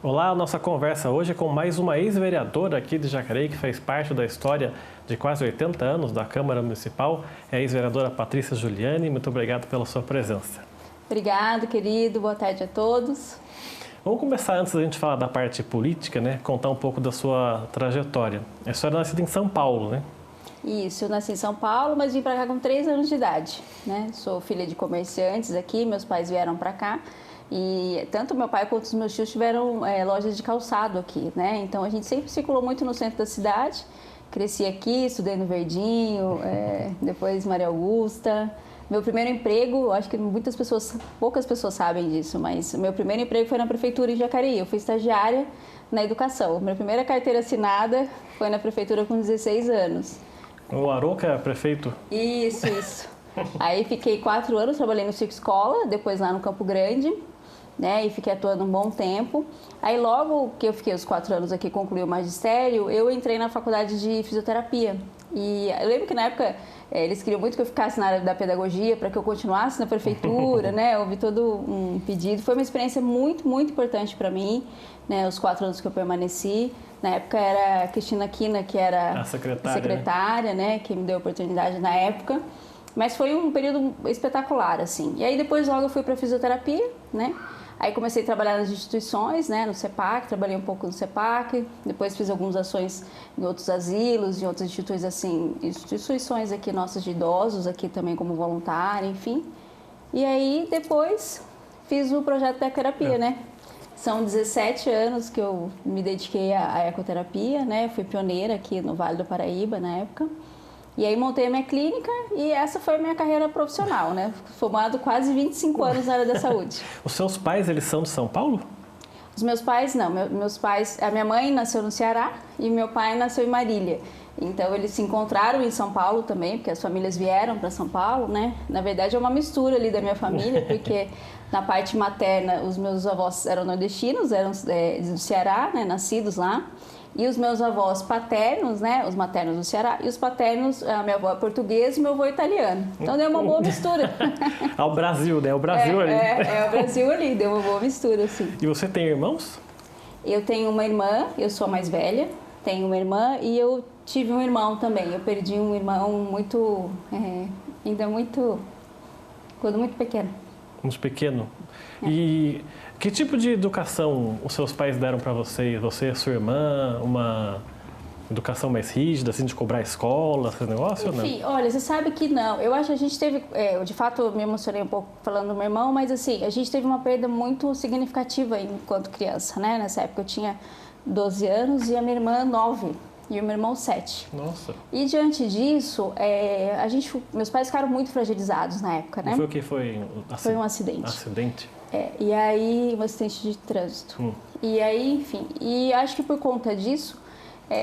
Olá, a nossa conversa hoje é com mais uma ex-vereadora aqui de Jacareí, que fez parte da história de quase 80 anos da Câmara Municipal, é a ex-vereadora Patrícia Giuliani. Muito obrigado pela sua presença. Obrigado, querido. Boa tarde a todos. Vamos começar, antes da gente falar da parte política, né? Contar um pouco da sua trajetória. A senhora é nascida em São Paulo, né? Isso, eu nasci em São Paulo, mas vim para cá com 3 anos de idade, né? Sou filha de comerciantes aqui, meus pais vieram para cá. E tanto meu pai quanto os meus tios tiveram lojas de calçado aqui, né? Então a gente sempre circulou muito no centro da cidade. Cresci aqui, estudei no Verdinho, depois Maria Augusta. Meu primeiro emprego, acho que poucas pessoas sabem disso, mas meu primeiro emprego foi na prefeitura em Jacareí. Eu fui estagiária na educação. Minha primeira carteira assinada foi na prefeitura com 16 anos. O Arouca é prefeito? Isso. Aí fiquei 4 anos, trabalhei no Circo Escola, depois lá no Campo Grande. Né, e fiquei atuando um bom tempo. Aí logo que eu fiquei os 4 anos aqui, concluí o magistério, eu entrei na faculdade de fisioterapia. E eu lembro que na época eles queriam muito que eu ficasse na área da pedagogia para que eu continuasse na prefeitura, né? Houve todo um pedido. Foi uma experiência muito, muito importante para mim, né? Os 4 anos que eu permaneci. Na época era a Cristina Quina, que era a secretária, né? Que me deu a oportunidade na época. Mas foi um período espetacular, assim. E aí depois logo eu fui para fisioterapia, né? Aí comecei a trabalhar nas instituições, né, no CEPAC, trabalhei um pouco no CEPAC, depois fiz algumas ações em outros asilos, em outras instituições aqui nossas de idosos, aqui também como voluntária, enfim. E aí depois fiz o projeto da ecoterapia, né? São 17 anos que eu me dediquei à ecoterapia, né? Fui pioneira aqui no Vale do Paraíba na época. E aí montei a minha clínica e essa foi a minha carreira profissional, né? Formado quase 25 anos na área da saúde. Os seus pais, eles são de São Paulo? Os meus pais, não. Meus pais, a minha mãe nasceu no Ceará e meu pai nasceu em Marília. Então eles se encontraram em São Paulo também, porque as famílias vieram para São Paulo, né? Na verdade é uma mistura ali da minha família, porque na parte materna os meus avós eram nordestinos, eram do Ceará, né? Nascidos lá. E os meus avós paternos, né, os maternos do Ceará, e os paternos, a minha avó é portuguesa e meu avô é italiano. Então deu uma boa mistura. É o Brasil, né? O Brasil ali. É o Brasil ali, deu uma boa mistura, assim. E você tem irmãos? Eu tenho uma irmã, eu sou a mais velha, tenho uma irmã e eu tive um irmão também. Eu perdi um irmão quando muito pequeno. Muito pequeno? E que tipo de educação os seus pais deram para você? Você e sua irmã, uma educação mais rígida, assim, de cobrar escola, esse negócio? Enfim, ou não? olha, você sabe que não. Eu acho que a gente teve, de fato, eu me emocionei um pouco falando do meu irmão, mas assim, a gente teve uma perda muito significativa enquanto criança, né? Nessa época eu tinha 12 anos e a minha irmã 9. E o meu irmão 7. Nossa. E diante disso, meus pais ficaram muito fragilizados na época, né? Foi o que? Foi um acidente. Acidente? E aí, um acidente de trânsito. E aí, enfim, e acho que por conta disso,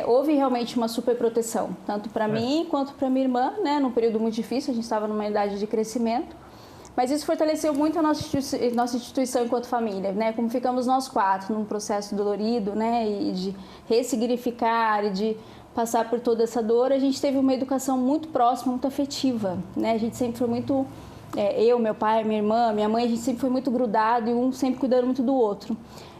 houve realmente uma super proteção, tanto para mim quanto para minha irmã, né? Num período muito difícil, a gente estava numa idade de crescimento. Mas isso fortaleceu muito a nossa instituição enquanto família, né? Como ficamos nós 4 num processo dolorido, né? E de ressignificar e de passar por toda essa dor, a gente teve uma educação muito próxima, muito afetiva, né? A gente sempre foi muito... eu, meu pai, minha irmã, minha mãe, a gente sempre foi muito grudado e um sempre cuidando muito do outro.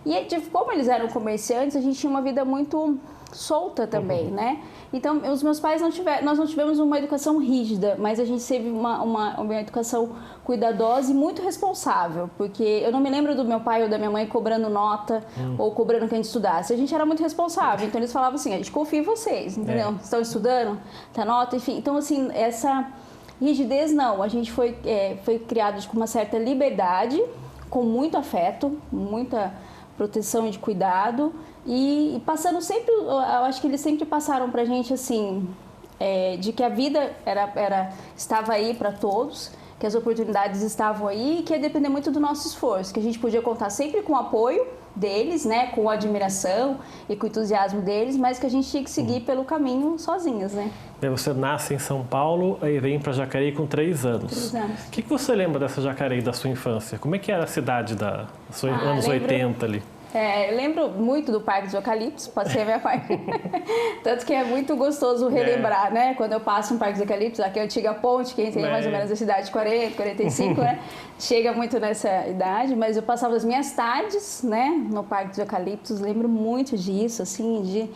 E como eles eram comerciantes, a gente tinha uma vida muito solta também, né? Então, os meus pais nós não tivemos uma educação rígida, mas a gente teve uma educação cuidadosa e muito responsável, porque eu não me lembro do meu pai ou da minha mãe cobrando nota ou cobrando que a gente estudasse. A gente era muito responsável, então eles falavam assim, a gente confia em vocês, entendeu? Estão estudando, tá nota, enfim. Então, assim, essa rigidez não, a gente foi criado com uma certa liberdade, com muito afeto, muita proteção e de cuidado, e passando sempre, eu acho que eles sempre passaram pra gente assim, de que a vida estava aí para todos, que as oportunidades estavam aí e que ia depender muito do nosso esforço, que a gente podia contar sempre com o apoio deles, né, com a admiração e com o entusiasmo deles, mas que a gente tinha que seguir pelo caminho sozinhas, né? Você nasce em São Paulo e vem para Jacareí com 3 anos. 3 anos. O que você lembra dessa Jacareí da sua infância? Como é que era a cidade dos anos 80 ali? Eu lembro muito do Parque dos Eucaliptos, passei a minha parte. Tanto que é muito gostoso relembrar, né? Quando eu passo no Parque dos Eucaliptos, aqui é a antiga ponte, quem tem mais ou menos a cidade de 40, 45, né? Chega muito nessa idade, mas eu passava as minhas tardes, né? No Parque dos Eucaliptos, lembro muito disso, assim,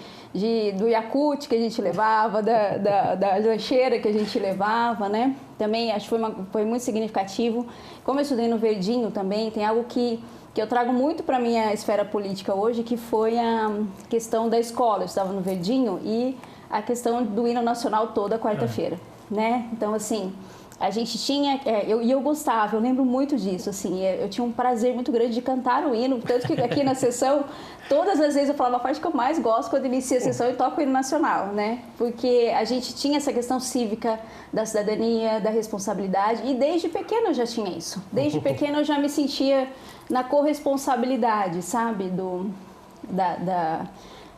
do Yakult que a gente levava, da lancheira que a gente levava, né? Também acho que foi muito significativo. Como eu estudei no Verdinho também, tem algo que eu trago muito para a minha esfera política hoje, que foi a questão da escola. Eu estava no Verdinho e a questão do hino nacional toda quarta-feira, né? Então, assim, a gente tinha... eu gostava, eu lembro muito disso, assim. Eu tinha um prazer muito grande de cantar o hino, tanto que aqui na sessão, todas as vezes eu falava a parte que eu mais gosto quando inicia a sessão e toco o hino nacional, né? Porque a gente tinha essa questão cívica da cidadania, da responsabilidade, e desde pequena eu já tinha isso. Desde pequena eu já me sentia na corresponsabilidade, sabe,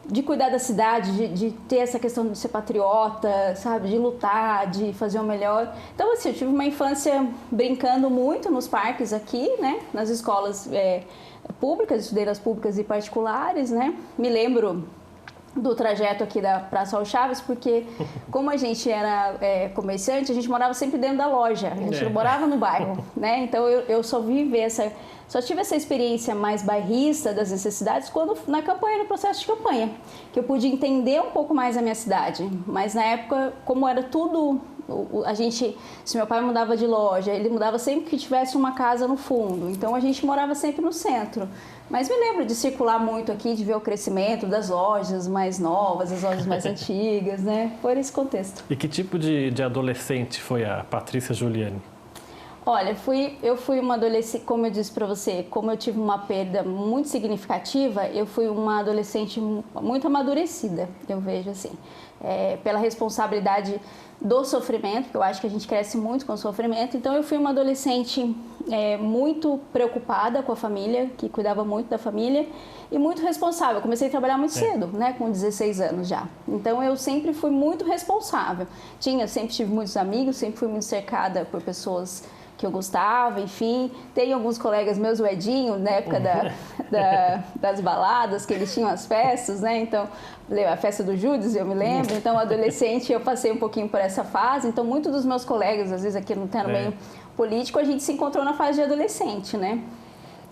de cuidar da cidade, de ter essa questão de ser patriota, sabe, de lutar, de fazer o melhor. Então, assim, eu tive uma infância brincando muito nos parques aqui, né, nas escolas públicas, estudei nas públicas e particulares, né, me lembro do trajeto aqui da Praça Raul Chaves, porque como a gente era comerciante, a gente morava sempre dentro da loja, a gente não morava no bairro, né? Então eu só tive essa experiência mais bairrista das necessidades quando na campanha, no processo de campanha, que eu pude entender um pouco mais a minha cidade. Mas na época, como era tudo, se meu pai mudava de loja, ele mudava sempre que tivesse uma casa no fundo, então a gente morava sempre no centro. Mas me lembro de circular muito aqui, de ver o crescimento das lojas mais novas, as lojas mais antigas, né? Foi nesse contexto. E que tipo de adolescente foi a Patrícia Juliani? Olha, eu fui uma adolescente, como eu disse para você, como eu tive uma perda muito significativa, eu fui uma adolescente muito amadurecida, eu vejo assim. Pela responsabilidade do sofrimento, porque eu acho que a gente cresce muito com o sofrimento. Então eu fui uma adolescente muito preocupada com a família, que cuidava muito da família e muito responsável. Eu comecei a trabalhar muito cedo, né, com 16 anos já. Então eu sempre fui muito responsável. Sempre tive muitos amigos, sempre fui muito cercada por pessoas que eu gostava, enfim. Tem alguns colegas meus, o Edinho, na época das baladas, que eles tinham as festas, né? Então, a festa do Judas, eu me lembro. Então, adolescente, eu passei um pouquinho por essa fase. Então, muitos dos meus colegas, às vezes aqui no meio político, a gente se encontrou na fase de adolescente, né?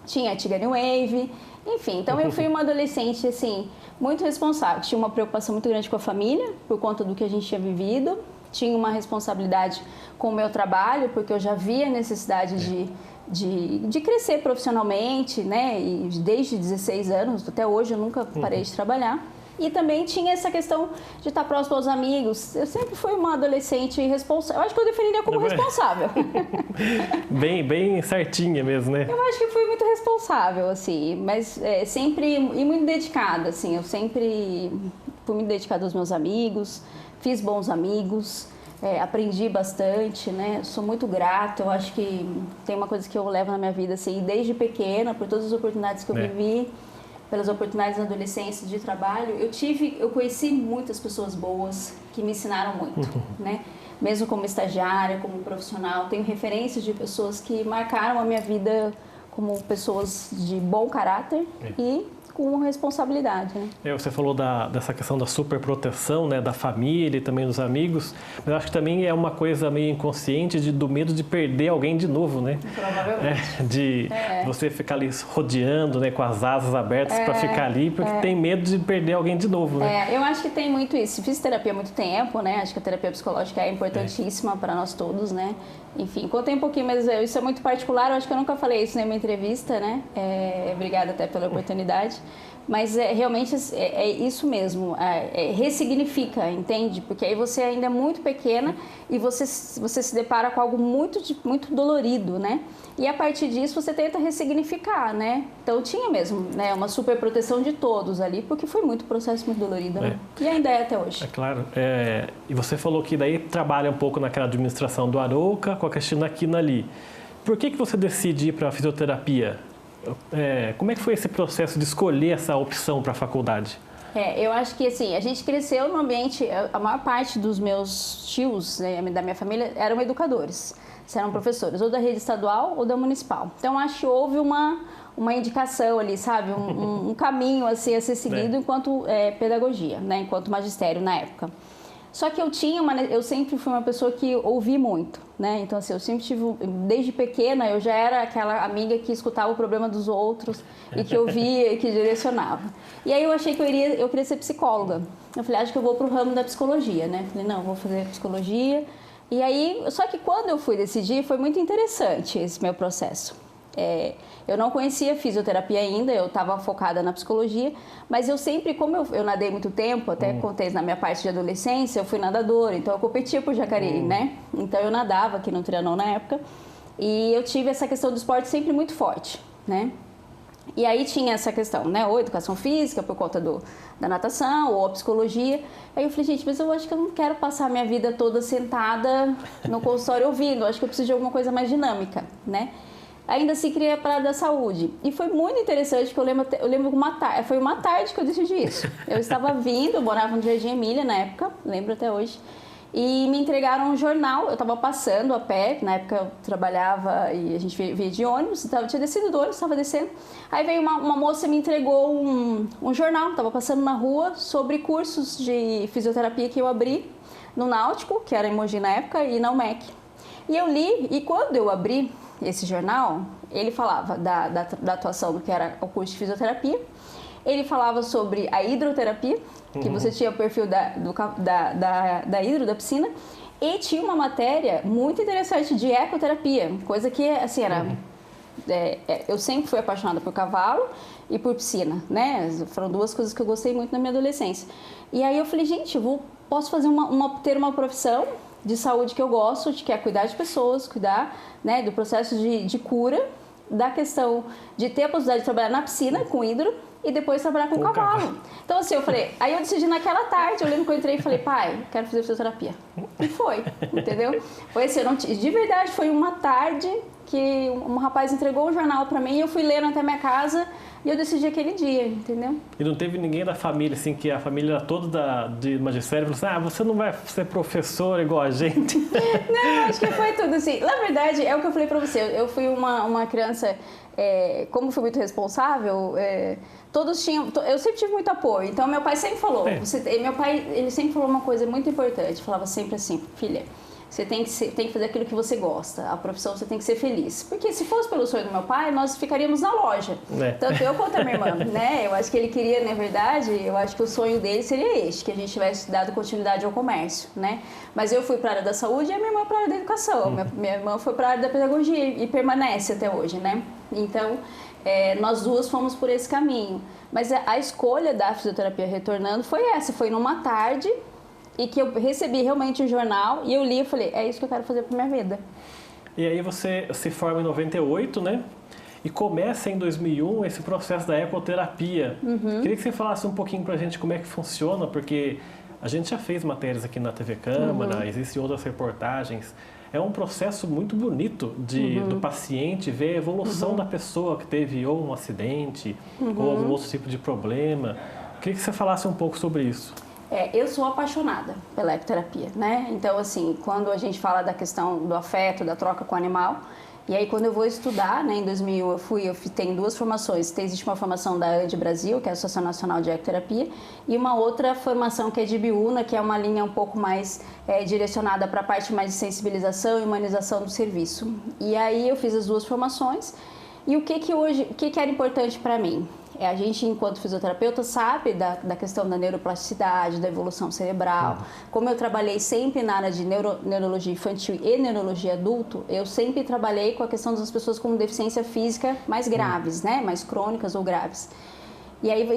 Tinha a Tigani Wave, enfim. Então, eu fui uma adolescente, assim, muito responsável. Tinha uma preocupação muito grande com a família, por conta do que a gente tinha vivido. Tinha uma responsabilidade com o meu trabalho, porque eu já via a necessidade de crescer profissionalmente, né? E desde 16 anos, até hoje, eu nunca parei de trabalhar. E também tinha essa questão de estar próximo aos amigos. Eu sempre fui uma adolescente responsável. Eu acho que eu definiria como responsável. Bem certinha mesmo, né? Eu acho que fui muito responsável, assim. Mas sempre... E muito dedicada, assim. Eu sempre fui muito dedicada aos meus amigos. Fiz bons amigos. Aprendi bastante, né? Sou muito grata. Eu acho que tem uma coisa que eu levo na minha vida, assim. Desde pequena, por todas as oportunidades que eu vivi, pelas oportunidades na adolescência de trabalho, eu conheci muitas pessoas boas que me ensinaram muito, né? Mesmo como estagiária, como profissional, tenho referências de pessoas que marcaram a minha vida como pessoas de bom caráter e com responsabilidade, né? Você falou dessa questão da superproteção, né, da família e também dos amigos, mas eu acho que também é uma coisa meio inconsciente do medo de perder alguém de novo, né? Provavelmente. Você ficar ali rodeando, né, com as asas abertas para ficar ali, porque tem medo de perder alguém de novo, né? Eu acho que tem muito isso. Fiz terapia há muito tempo, né? Acho que a terapia psicológica é importantíssima para nós todos, né? Enfim, contei um pouquinho, mas isso é muito particular. Eu acho que eu nunca falei isso em nenhuma entrevista, né? Obrigada até pela oportunidade. Mas realmente é isso mesmo, ressignifica, entende? Porque aí você ainda é muito pequena e você se depara com algo muito dolorido, né? E a partir disso você tenta ressignificar, né? Então tinha mesmo, né, uma super proteção de todos ali, porque foi muito processo muito dolorido, né? E ainda é até hoje. É claro. E você falou que daí trabalha um pouco naquela administração do Arouca, com a Cristina Aquino ali. Por que você decide ir para a fisioterapia? Como é que foi esse processo de escolher essa opção para a faculdade? Eu acho que assim, a gente cresceu no ambiente, a maior parte dos meus tios, né, da minha família, eram educadores, eram professores, ou da rede estadual ou da municipal. Então, acho que houve uma indicação ali, sabe? Um caminho assim, a ser seguido enquanto pedagogia, né? Enquanto magistério na época. Só que eu sempre fui uma pessoa que ouvi muito, né? Então, assim, eu sempre tive, desde pequena, eu já era aquela amiga que escutava o problema dos outros e que ouvia e que direcionava. E aí eu achei que eu queria ser psicóloga. Eu falei, acho que eu vou pro ramo da psicologia, né? Falei, não, vou fazer psicologia. E aí, só que quando eu fui decidir, foi muito interessante esse meu processo. Eu não conhecia fisioterapia ainda, eu estava focada na psicologia, mas eu sempre, como eu nadei muito tempo, até contei na minha parte de adolescência, eu fui nadadora, então eu competia por Jacareí, né? Então eu nadava aqui no Trianon na época, e eu tive essa questão do esporte sempre muito forte, né? E aí tinha essa questão, né? Ou educação física por conta da natação, ou a psicologia. Aí eu falei, gente, mas eu acho que eu não quero passar a minha vida toda sentada no consultório ouvindo, eu acho que eu preciso de alguma coisa mais dinâmica, né? Ainda assim, queria para a área da saúde. E foi muito interessante, porque eu lembro foi uma tarde que eu decidi isso. Eu estava vindo, eu morava no Jardim Emília na época, lembro até hoje, e me entregaram um jornal, eu estava passando a pé, na época eu trabalhava e a gente veio de ônibus, então eu tinha descido do ônibus, estava descendo. Aí veio uma moça e me entregou um jornal, estava passando na rua, sobre cursos de fisioterapia que eu abri no Náutico, que era em Mogi na época, e na UMEC. E eu li, e quando eu abri esse jornal, ele falava da atuação do que era o curso de fisioterapia, ele falava sobre a hidroterapia, que você tinha o perfil da hidro, da piscina, e tinha uma matéria muito interessante de ecoterapia, coisa que, assim, era... eu sempre fui apaixonada por cavalo e por piscina, né? Foram duas coisas que eu gostei muito na minha adolescência. E aí eu falei, gente, posso fazer ter uma profissão de saúde que eu gosto, que é cuidar de pessoas, cuidar, né, do processo de cura, da questão de ter a possibilidade de trabalhar na piscina com hidro e depois trabalhar com cavalo. Então, assim, eu falei, aí eu decidi naquela tarde, eu lembro que eu entrei e falei, pai, quero fazer fisioterapia. E foi, entendeu? Foi assim, de verdade, foi uma tarde que um rapaz entregou um jornal pra mim e eu fui lendo até minha casa e eu decidi aquele dia, entendeu? E não teve ninguém da família, assim, que a família era toda de magistério, falou assim, você não vai ser professor igual a gente? Não, acho que foi tudo assim. Na verdade, é o que eu falei pra você, eu fui uma criança, como fui muito responsável, todos tinham, eu sempre tive muito apoio, então meu pai sempre falou, meu pai, ele sempre falou uma coisa muito importante, falava sempre assim, filha, você tem que fazer aquilo que você gosta, a profissão você tem que ser feliz. Porque se fosse pelo sonho do meu pai, nós ficaríamos na loja. Tanto eu quanto a minha irmã, né? Eu acho que ele queria, na verdade, eu acho que o sonho dele seria este, que a gente tivesse dado continuidade ao comércio, né? Mas eu fui para a área da saúde e a minha irmã para a área da educação. Minha irmã foi para a área da pedagogia e permanece até hoje, né? Então, nós duas fomos por esse caminho. Mas a escolha da fisioterapia retornando foi essa, foi numa tarde e que eu recebi realmente o jornal e eu li e falei, é isso que eu quero fazer para minha vida. E aí você se forma em 98, né? E começa em 2001 esse processo da ecoterapia. Queria que você falasse um pouquinho pra gente como é que funciona, porque a gente já fez matérias aqui na TV Câmara, existem outras reportagens. É um processo muito bonito do paciente ver a evolução da pessoa que teve ou um acidente ou algum outro tipo de problema. Queria que você falasse um pouco sobre isso. Eu sou apaixonada pela ecoterapia, né? Então, assim, quando a gente fala da questão do afeto, da troca com o animal, e aí quando eu vou estudar, né, em 2001 eu tenho duas formações. Existe uma formação da ANDE Brasil, que é a Associação Nacional de Ecoterapia, e uma outra formação que é de Biúna, que é uma linha um pouco mais direcionada para a parte mais de sensibilização e humanização do serviço. E aí eu fiz as duas formações. E o que era importante para mim? A gente, enquanto fisioterapeuta, sabe da questão da neuroplasticidade, da evolução cerebral. Como eu trabalhei sempre na área de neurologia infantil e neurologia adulto, eu sempre trabalhei com a questão das pessoas com deficiência física mais graves, né? Mais crônicas ou graves. E aí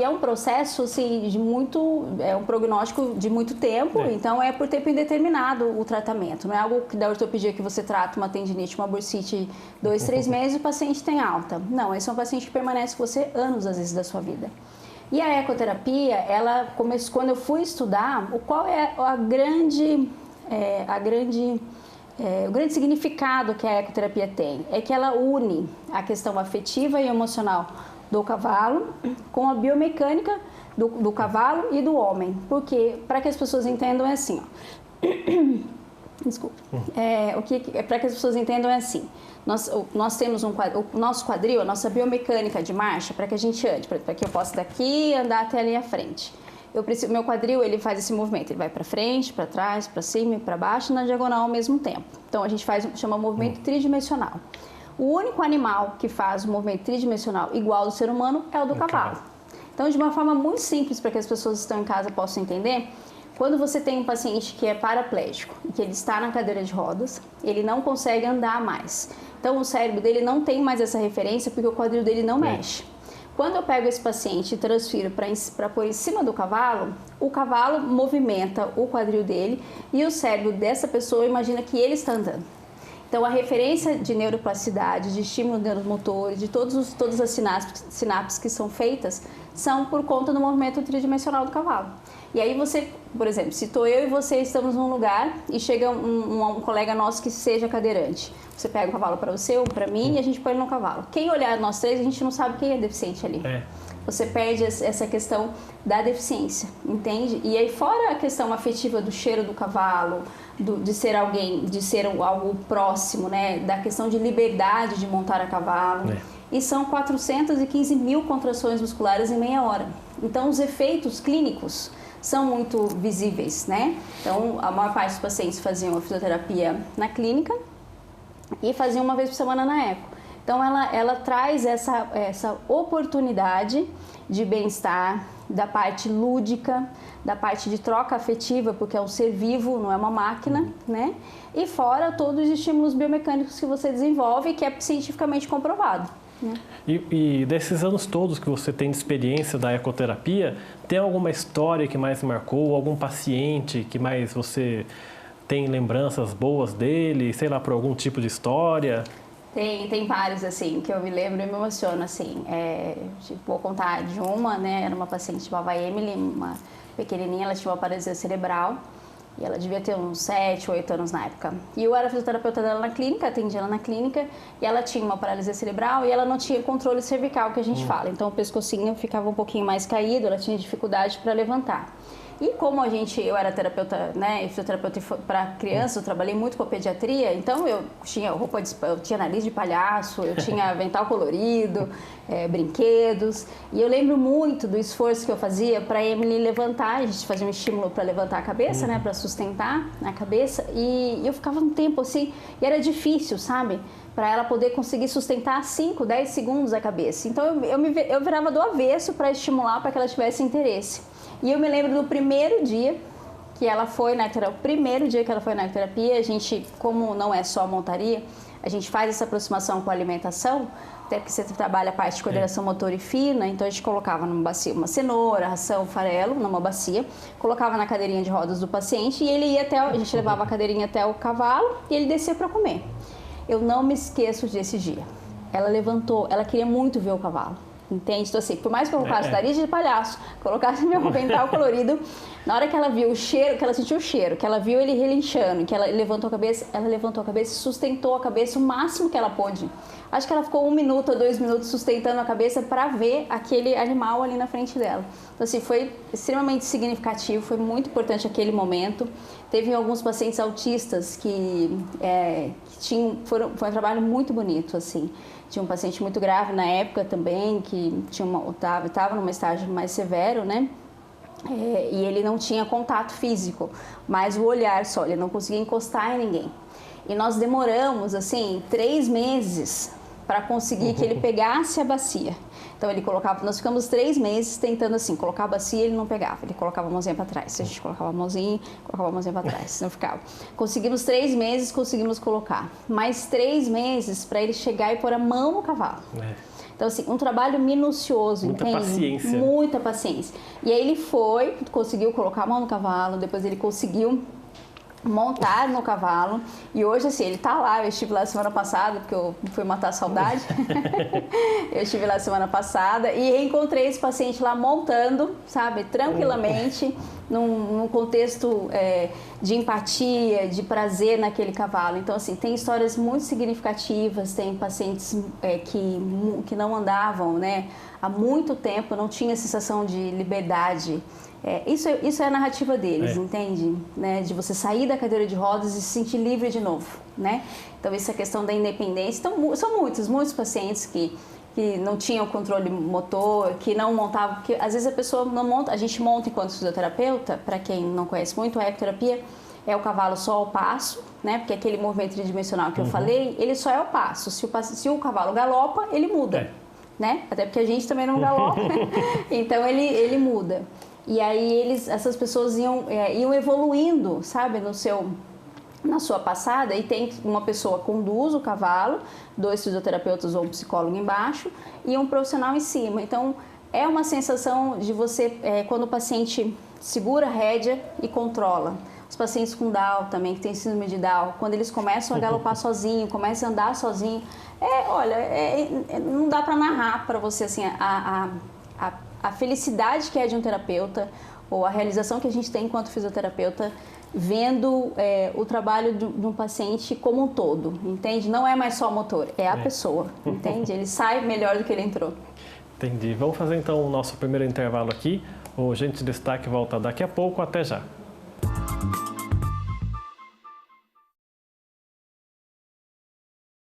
é um processo assim, um prognóstico de muito tempo, então é por tempo indeterminado o tratamento. Não é algo da ortopedia que você trata uma tendinite, uma bursite 2, 3 meses e o paciente tem alta. Não, esse é um paciente que permanece com você anos, às vezes, da sua vida. E a ecoterapia, ela começou, quando eu fui estudar, qual é o grande significado que a ecoterapia tem? É que ela une a questão afetiva e emocional do cavalo com a biomecânica do cavalo e do homem. Porque, para que as pessoas entendam, é assim, ó. Desculpa. Para que as pessoas entendam, é assim. Nós temos o nosso quadril, a nossa biomecânica de marcha, para que a gente ande, para que eu possa daqui andar até ali à frente. Meu quadril, ele faz esse movimento, ele vai para frente, para trás, para cima e para baixo, na diagonal ao mesmo tempo. Então, a gente chama movimento tridimensional. O único animal que faz o movimento tridimensional igual ao do ser humano é o do cavalo. Então, de uma forma muito simples, para que as pessoas que estão em casa possam entender, quando você tem um paciente que é paraplégico e que ele está na cadeira de rodas, ele não consegue andar mais. Então, o cérebro dele não tem mais essa referência porque o quadril dele não mexe. Quando eu pego esse paciente e transfiro para pôr em cima do cavalo, o cavalo movimenta o quadril dele e o cérebro dessa pessoa imagina que ele está andando. Então, a referência de neuroplasticidade, de estímulo neuromotor, de todas as sinapses que são feitas, são por conta do movimento tridimensional do cavalo. E aí você, por exemplo, se estou eu e você estamos num lugar e chega um colega nosso que seja cadeirante. Você pega o cavalo para você ou para mim e a gente põe ele no cavalo. Quem olhar nós três, a gente não sabe quem é deficiente ali. Você perde essa questão da deficiência, entende? E aí, fora a questão afetiva do cheiro do cavalo, de ser algo próximo, né? Da questão de liberdade de montar a cavalo. E são 415 mil contrações musculares em meia hora. Então, os efeitos clínicos são muito visíveis, né? Então, a maior parte dos pacientes faziam a fisioterapia na clínica e faziam uma vez por semana na eco. Então, ela traz essa oportunidade de bem-estar, da parte lúdica, da parte de troca afetiva, porque é um ser vivo, não é uma máquina, né? E fora todos os estímulos biomecânicos que você desenvolve, que é cientificamente comprovado. E desses anos todos que você tem de experiência da ecoterapia, tem alguma história que mais marcou, algum paciente que mais você tem lembranças boas dele, sei lá, por algum tipo de história? Tem vários, assim, que eu me lembro e me emociono, assim. Vou contar de uma, né? Era uma paciente chamada Emily, uma pequenininha, ela tinha uma paralisia cerebral. E ela devia ter uns 7, 8 anos na época. E eu era fisioterapeuta dela na clínica, atendi ela na clínica, e ela tinha uma paralisia cerebral e ela não tinha controle cervical, que a gente fala. Então o pescocinho ficava um pouquinho mais caído, ela tinha dificuldade para levantar. E como eu era terapeuta, né, fisioterapeuta para criança, eu trabalhei muito com a pediatria, então eu tinha eu tinha nariz de palhaço, eu tinha avental colorido, brinquedos. E eu lembro muito do esforço que eu fazia para a Emily levantar, a gente fazia um estímulo para levantar a cabeça, né, para sustentar a cabeça, e eu ficava um tempo assim, e era difícil, sabe? Para ela poder conseguir sustentar 5, 10 segundos a cabeça. Então eu virava do avesso para estimular, para que ela tivesse interesse. E eu me lembro do primeiro dia que ela foi na terapia, a gente, como não é só montaria, a gente faz essa aproximação com a alimentação, até porque você trabalha a parte de coordenação motora e fina, então a gente colocava numa bacia uma cenoura, ração, farelo, numa bacia, colocava na cadeirinha de rodas do paciente e ele ia a gente levava a cadeirinha até o cavalo e ele descia para comer. Eu não me esqueço desse dia. Ela levantou, ela queria muito ver o cavalo. Entende? Então, assim, por mais que eu colocasse nariz de palhaço, colocasse meu avental colorido, na hora que ela viu o cheiro, que ela sentiu o cheiro, que ela viu ele relinchando, que ela levantou a cabeça e sustentou a cabeça o máximo que ela pôde. Acho que ela ficou 1 minuto ou 2 minutos sustentando a cabeça para ver aquele animal ali na frente dela. Então, assim, foi extremamente significativo, foi muito importante aquele momento. Teve alguns pacientes autistas que foi um trabalho muito bonito, assim. Tinha um paciente muito grave na época também, que estava num estágio mais severo, né? E ele não tinha contato físico, mas o olhar só, ele não conseguia encostar em ninguém. E nós demoramos, assim, 3 meses para conseguir que ele pegasse a bacia. Então nós ficamos 3 meses tentando assim, colocar a bacia e ele não pegava, ele colocava a mãozinha para trás, a gente colocava a mãozinha para trás, não ficava. Conseguimos 3 meses, conseguimos colocar, mais 3 meses para ele chegar e pôr a mão no cavalo. Então, assim, um trabalho minucioso, muita entende? Paciência. Muita paciência. E aí ele conseguiu colocar a mão no cavalo, depois ele conseguiu montar no cavalo, e hoje assim, ele tá lá, eu estive lá semana passada, porque eu fui matar a saudade, eu estive lá semana passada e reencontrei esse paciente lá montando, sabe, tranquilamente, num contexto de empatia, de prazer naquele cavalo. Então, assim, tem histórias muito significativas, tem pacientes que não andavam, né, há muito tempo, não tinha sensação de liberdade. Isso é a narrativa deles, entende? Né? De você sair da cadeira de rodas e se sentir livre de novo, né? Então, essa questão da independência. Então, são muitos pacientes que não tinham controle motor, que não montavam, que às vezes a pessoa não monta, a gente monta enquanto fisioterapeuta, para quem não conhece muito, a ecoterapia é o cavalo só ao passo, né? Porque aquele movimento tridimensional que eu falei, ele só é ao passo. Se o cavalo galopa, ele muda, né? Até porque a gente também não galopa, então ele muda. E aí essas pessoas iam evoluindo, sabe, na sua passada, e tem uma pessoa conduz o cavalo, 2 fisioterapeutas ou um psicólogo embaixo e um profissional em cima. Então, é uma sensação de você, quando o paciente segura a rédea e controla. Os pacientes com Down também, que tem síndrome de Down, quando eles começam a galopar sozinho, começam a andar sozinho, não dá para narrar para você assim, a felicidade que é de um terapeuta ou a realização que a gente tem enquanto fisioterapeuta vendo o trabalho de um paciente como um todo, entende? Não é mais só o motor, é a pessoa, entende? Ele sai melhor do que ele entrou. Entendi. Vamos fazer então o nosso primeiro intervalo aqui. O Gente Destaque volta daqui a pouco. Até já.